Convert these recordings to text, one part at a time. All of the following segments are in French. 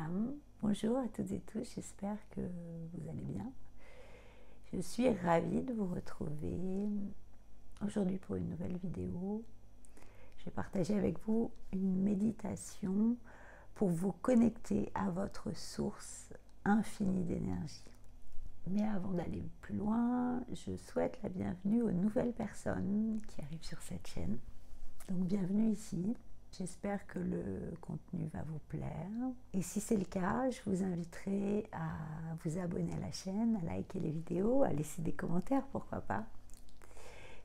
Myriam. Bonjour à toutes et tous, j'espère que vous allez bien. Je suis ravie de vous retrouver aujourd'hui pour une nouvelle vidéo. Je vais partager avec vous une méditation pour vous connecter à votre source infinie d'énergie. Mais avant d'aller plus loin, je souhaite la bienvenue aux nouvelles personnes qui arrivent sur cette chaîne. Donc bienvenue ici. J'espère que le contenu va vous plaire. Et si c'est le cas, je vous inviterai à vous abonner à la chaîne, à liker les vidéos, à laisser des commentaires, pourquoi pas,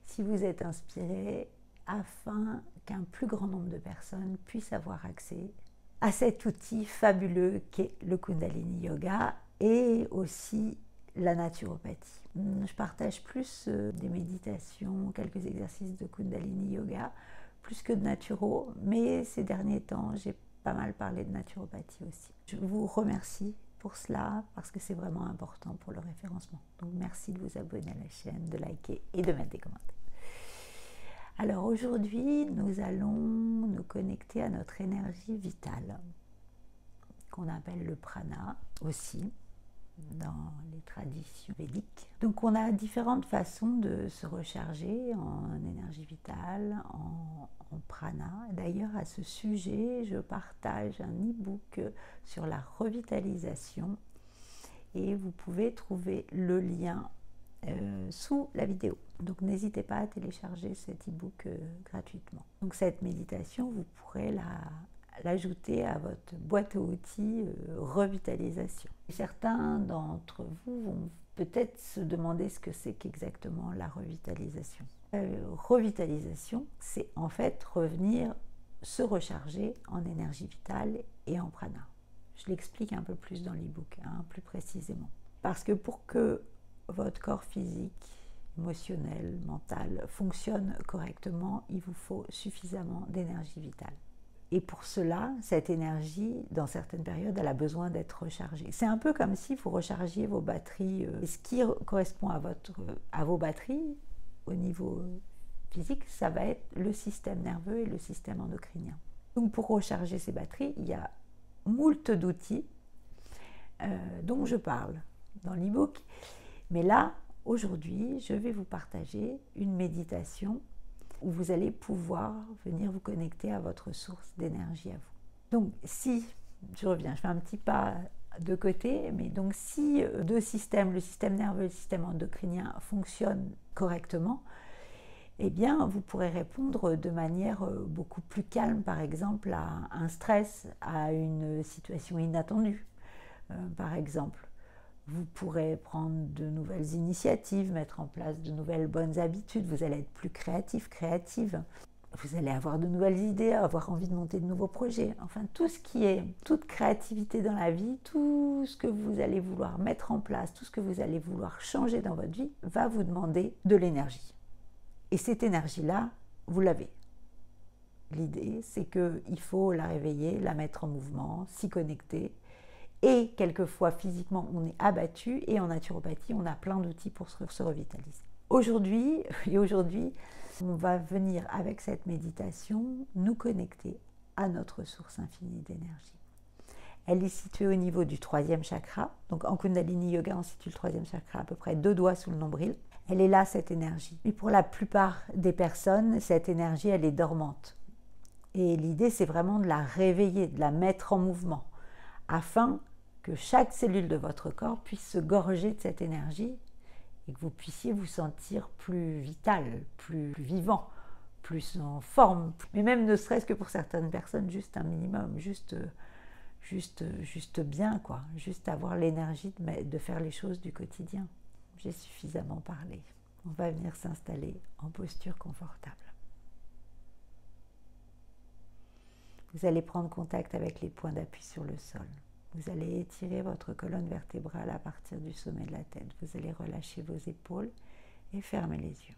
si vous êtes inspiré, afin qu'un plus grand nombre de personnes puissent avoir accès à cet outil fabuleux qu'est le Kundalini Yoga et aussi la naturopathie. Je partage plus des méditations, quelques exercices de Kundalini Yoga, plus que de naturo, mais ces derniers temps, j'ai pas mal parlé de naturopathie aussi. Je vous remercie pour cela, parce que c'est vraiment important pour le référencement. Donc merci de vous abonner à la chaîne, de liker et de mettre des commentaires. Alors aujourd'hui, nous allons nous connecter à notre énergie vitale, qu'on appelle le prana aussi, dans les traditions védiques. Donc on a différentes façons de se recharger en énergie vitale, en prana. D'ailleurs à ce sujet, je partage un e-book sur la revitalisation et vous pouvez trouver le lien sous la vidéo. Donc n'hésitez pas à télécharger cet e-book gratuitement. Donc cette méditation, vous pourrez l'ajouter à votre boîte à outils revitalisation. Certains d'entre vous vont peut-être se demander ce que c'est qu'exactement la revitalisation. Revitalisation, c'est en fait revenir se recharger en énergie vitale et en prana. Je l'explique un peu plus dans l'e-book, plus précisément. Parce que pour que votre corps physique, émotionnel, mental fonctionne correctement, il vous faut suffisamment d'énergie vitale. Et pour cela, cette énergie, dans certaines périodes, elle a besoin d'être rechargée. C'est un peu comme si vous rechargiez vos batteries. Ce qui correspond à vos batteries, au niveau physique, ça va être le système nerveux et le système endocrinien. Donc pour recharger ces batteries, il y a moult d'outils dont je parle dans l'e-book. Mais là, aujourd'hui, je vais vous partager une méditation où vous allez pouvoir venir vous connecter à votre source d'énergie à vous. Donc si, je reviens, je fais un petit pas de côté, mais donc si deux systèmes, le système nerveux et le système endocrinien fonctionnent correctement, eh bien vous pourrez répondre de manière beaucoup plus calme, par exemple à un stress, à une situation inattendue, par exemple. Vous pourrez prendre de nouvelles initiatives, mettre en place de nouvelles bonnes habitudes, vous allez être plus créatif, créative. Vous allez avoir de nouvelles idées, avoir envie de monter de nouveaux projets. Enfin, tout ce qui est, toute créativité dans la vie, tout ce que vous allez vouloir mettre en place, tout ce que vous allez vouloir changer dans votre vie, va vous demander de l'énergie. Et cette énergie-là, vous l'avez. L'idée, c'est qu'il faut la réveiller, la mettre en mouvement, s'y connecter. Et quelquefois, physiquement, on est abattu. Et en naturopathie, on a plein d'outils pour se revitaliser. Aujourd'hui, on va venir avec cette méditation nous connecter à notre source infinie d'énergie. Elle est située au niveau du 3e chakra. Donc en Kundalini Yoga, on situe le 3e chakra à peu près 2 doigts sous le nombril. Elle est là, cette énergie. Et pour la plupart des personnes, cette énergie, elle est dormante. Et l'idée, c'est vraiment de la réveiller, de la mettre en mouvement, afin que chaque cellule de votre corps puisse se gorger de cette énergie et que vous puissiez vous sentir plus vital, plus vivant, plus en forme. Mais même ne serait-ce que pour certaines personnes, juste un minimum, juste bien, quoi. Juste avoir l'énergie de faire les choses du quotidien. J'ai suffisamment parlé. On va venir s'installer en posture confortable. Vous allez prendre contact avec les points d'appui sur le sol. Vous allez étirer votre colonne vertébrale à partir du sommet de la tête. Vous allez relâcher vos épaules et fermer les yeux.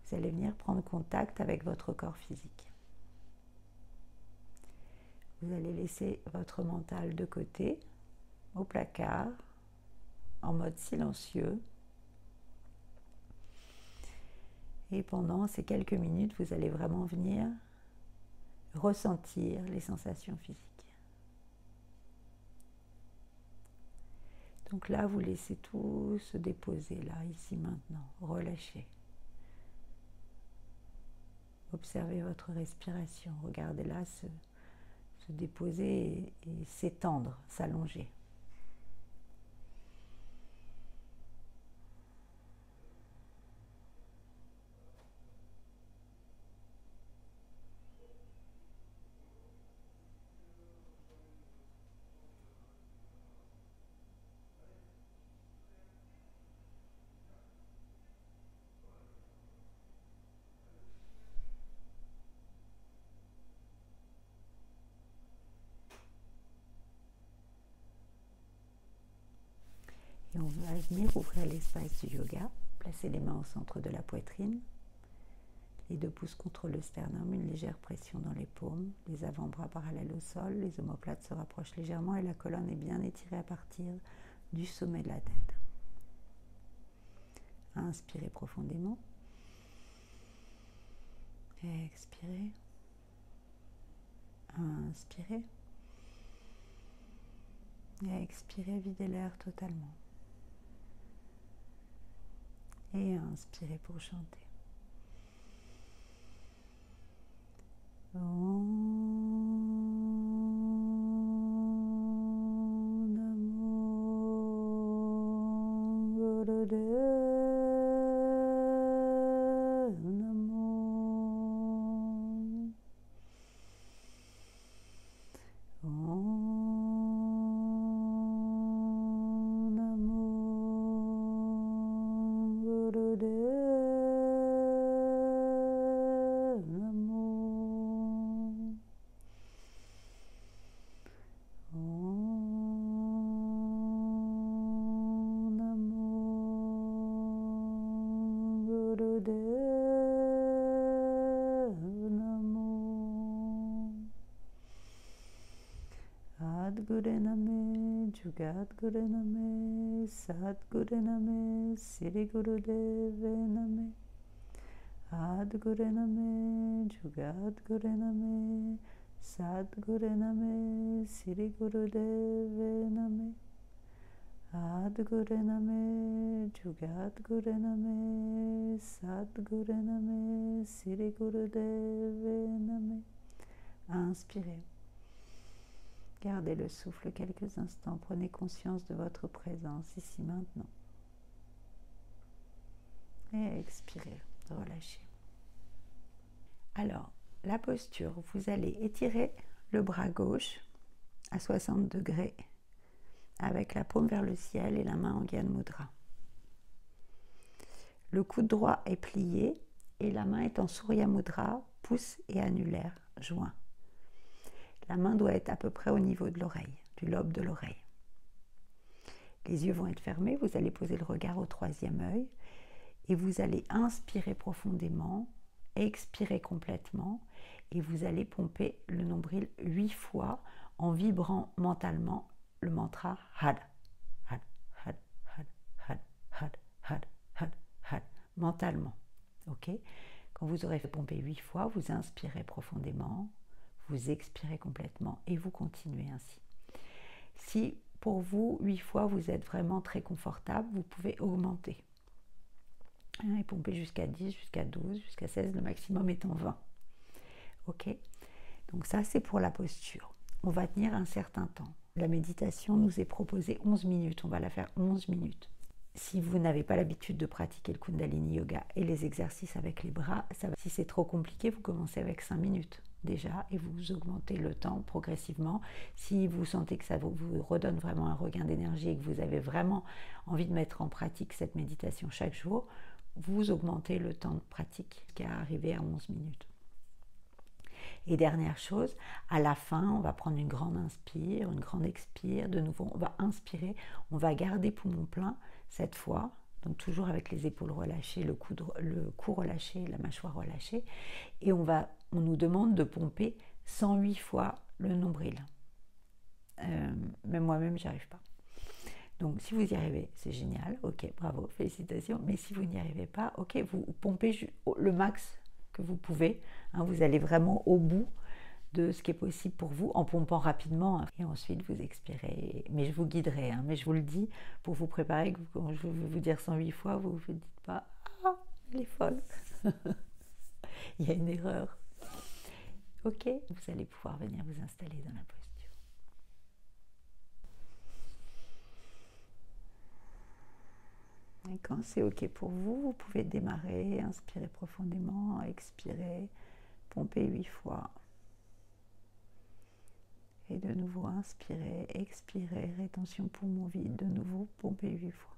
Vous allez venir prendre contact avec votre corps physique. Vous allez laisser votre mental de côté, au placard, en mode silencieux. Et pendant ces quelques minutes, vous allez vraiment venir ressentir les sensations physiques. Donc là, vous laissez tout se déposer, là, ici, maintenant. Relâchez. Observez votre respiration. Regardez-la se déposer et s'étendre, s'allonger. Et on va venir ouvrir l'espace du yoga, placer les mains au centre de la poitrine, les 2 pouces contre le sternum, une légère pression dans les paumes, les avant-bras parallèles au sol, les omoplates se rapprochent légèrement et la colonne est bien étirée à partir du sommet de la tête. Inspirez profondément. Expirez. Inspirez. Expirez, videz l'air totalement. Et inspirez pour chanter. Sadgurename, Jugadgurename, Sadgurename, Siri Gurudeve Name. Adgurename, Jugadgurename, Sadgurename, Siri Gurudeve Name. Adgurename, Jugadgurename, Sadgurename, Siri Gurudeve Name. Inspirez. Gardez le souffle quelques instants. Prenez conscience de votre présence ici maintenant. Et expirez, relâchez. Alors, la posture, vous allez étirer le bras gauche à 60 degrés avec la paume vers le ciel et la main en Gyan Mudra. Le coude droit est plié et la main est en Surya Mudra, pouce et annulaire joints. La main doit être à peu près au niveau de l'oreille, du lobe de l'oreille. Les yeux vont être fermés, vous allez poser le regard au 3e œil et vous allez inspirer profondément, expirer complètement et vous allez pomper le nombril 8 fois en vibrant mentalement le mantra Had, Had, Had, Had, Had, Had, Had, Had, Had, mentalement. Ok? Quand vous aurez fait pomper 8 fois, vous inspirez profondément, vous expirez complètement et vous continuez ainsi. Si pour vous, 8 fois, vous êtes vraiment très confortable, vous pouvez augmenter. Et pomper jusqu'à 10, jusqu'à 12, jusqu'à 16, le maximum étant 20. Ok? Donc ça, c'est pour la posture. On va tenir un certain temps. La méditation nous est proposée 11 minutes. On va la faire 11 minutes. Si vous n'avez pas l'habitude de pratiquer le Kundalini Yoga et les exercices avec les bras, si c'est trop compliqué, vous commencez avec 5 minutes déjà et vous augmentez le temps progressivement. Si vous sentez que ça vous redonne vraiment un regain d'énergie et que vous avez vraiment envie de mettre en pratique cette méditation chaque jour, vous augmentez le temps de pratique jusqu'à arriver à 11 minutes. Et dernière chose, à la fin, on va prendre une grande inspire, une grande expire. De nouveau, on va inspirer, on va garder poumon plein cette fois, donc toujours avec les épaules relâchées, le cou relâché, la mâchoire relâchée. Et on nous demande de pomper 108 fois le nombril. Même moi-même, j'y arrive pas. Donc si vous y arrivez, c'est génial, ok, bravo, félicitations. Mais si vous n'y arrivez pas, ok, vous pompez le max que vous pouvez. Hein, vous allez vraiment au bout de ce qui est possible pour vous en pompant rapidement. Hein, et ensuite, vous expirez. Mais je vous guiderai, hein, mais je vous le dis pour vous préparer, que quand je vais vous dire 108 fois, vous ne vous dites pas « Ah, elle est folle !» Il y a une erreur. Ok, vous allez pouvoir venir vous installer dans la posture. Et quand c'est ok pour vous, vous pouvez démarrer, inspirer profondément, expirer, pomper 8 fois. Et de nouveau inspirer, expirer, rétention poumon vide, de nouveau pomper 8 fois.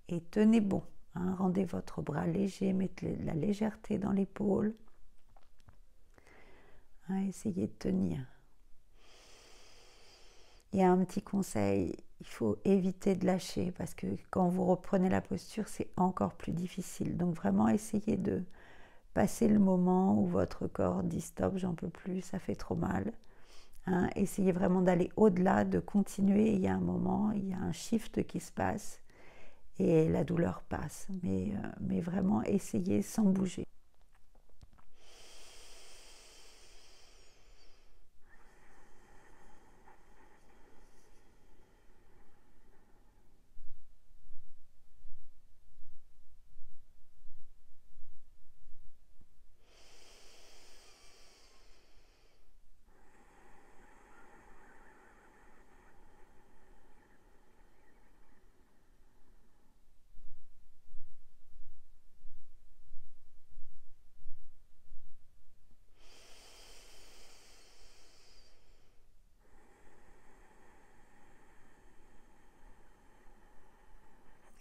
Et tenez bon, hein, rendez votre bras léger, mettez la légèreté dans l'épaule. Hein, essayez de tenir. Il y a un petit conseil, il faut éviter de lâcher parce que quand vous reprenez la posture, c'est encore plus difficile. Donc vraiment, essayez de passer le moment où votre corps dit stop, j'en peux plus, ça fait trop mal. Hein, essayez vraiment d'aller au-delà, de continuer. Il y a un moment, il y a un shift qui se passe et la douleur passe. Mais vraiment, essayez sans bouger.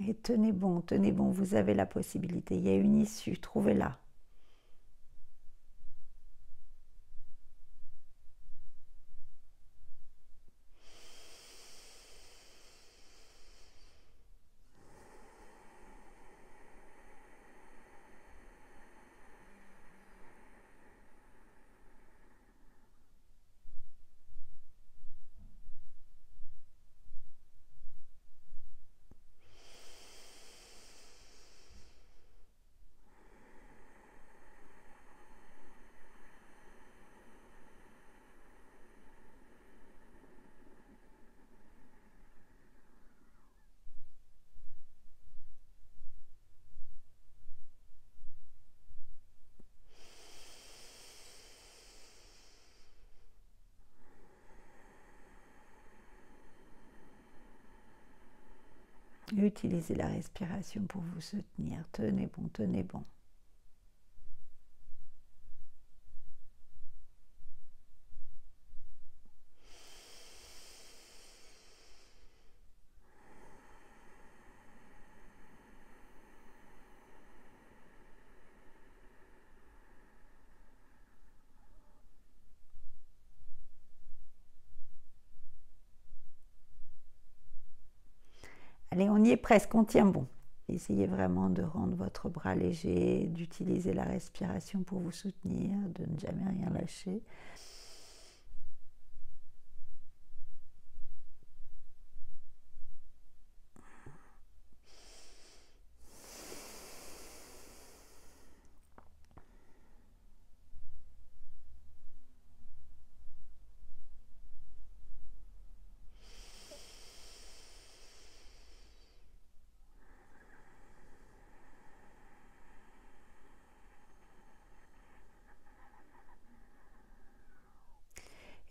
Et tenez bon, vous avez la possibilité. Il y a une issue, trouvez-la. Utilisez la respiration pour vous soutenir. Tenez bon, tenez bon. Allez, on y est presque, on tient bon. Essayez vraiment de rendre votre bras léger, d'utiliser la respiration pour vous soutenir, de ne jamais rien lâcher.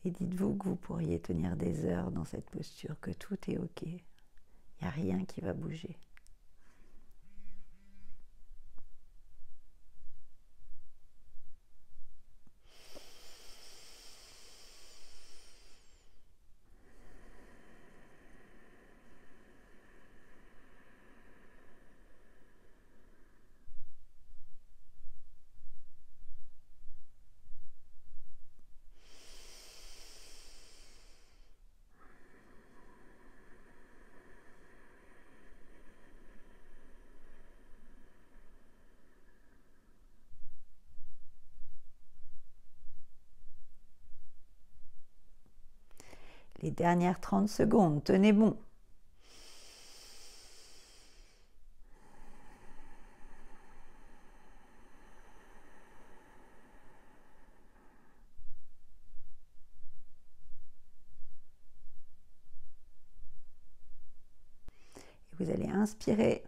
Et dites-vous que vous pourriez tenir des heures dans cette posture, que tout est OK. Il n'y a rien qui va bouger. Les dernières 30 secondes, tenez bon. Et vous allez inspirer,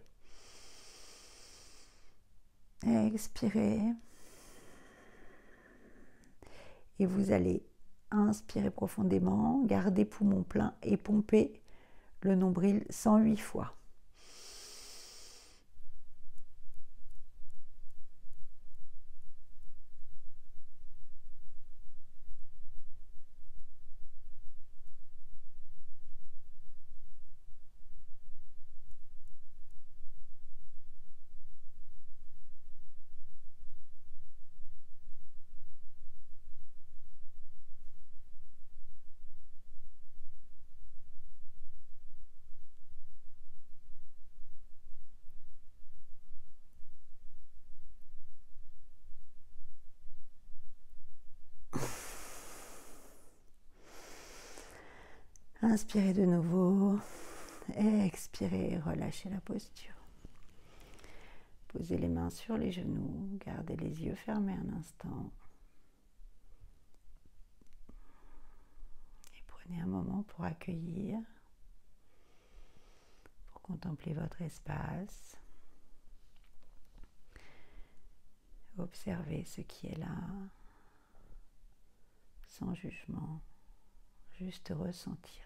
expirer. Et vous allez inspirer profondément, garder poumon plein et pomper le nombril 108 fois. Inspirez de nouveau. Expirez, relâchez la posture. Posez les mains sur les genoux, gardez les yeux fermés un instant. Et prenez un moment pour accueillir, pour contempler votre espace. Observez ce qui est là, sans jugement, juste ressentir.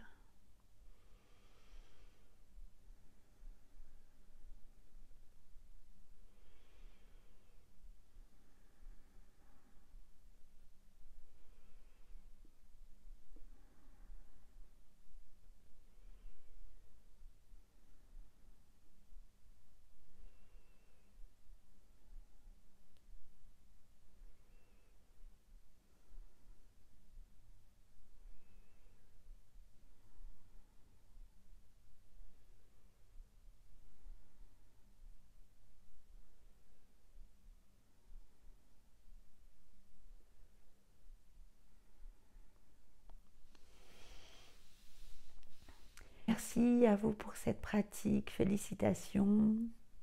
Merci à vous pour cette pratique, félicitations.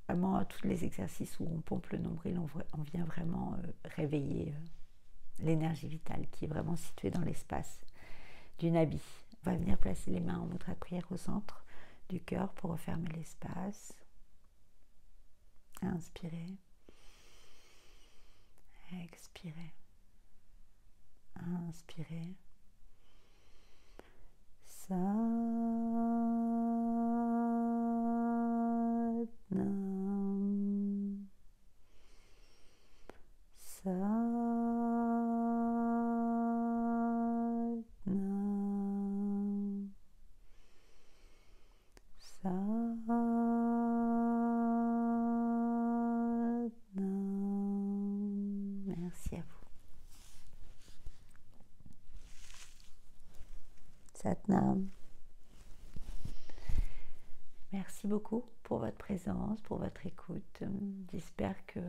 Vraiment, à tous les exercices où on pompe le nombril, on vient vraiment réveiller l'énergie vitale qui est vraiment située dans l'espace du Nabi. On va venir placer les mains en mudra de prière au centre du cœur pour refermer l'espace. Inspirez. Expirez. Inspirez. Satnam. Satnam. Satnam. Merci à vous. Satnam. Merci beaucoup pour votre présence, pour votre écoute. J'espère que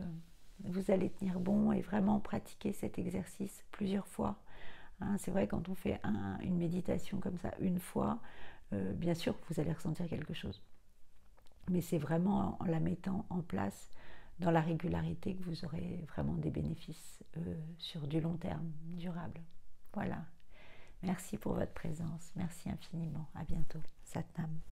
vous allez tenir bon et vraiment pratiquer cet exercice plusieurs fois. C'est vrai, quand on fait une méditation comme ça une fois, bien sûr vous allez ressentir quelque chose. Mais c'est vraiment en la mettant en place dans la régularité que vous aurez vraiment des bénéfices sur du long terme, durable. Voilà. Merci pour votre présence. Merci infiniment. À bientôt. Satnam.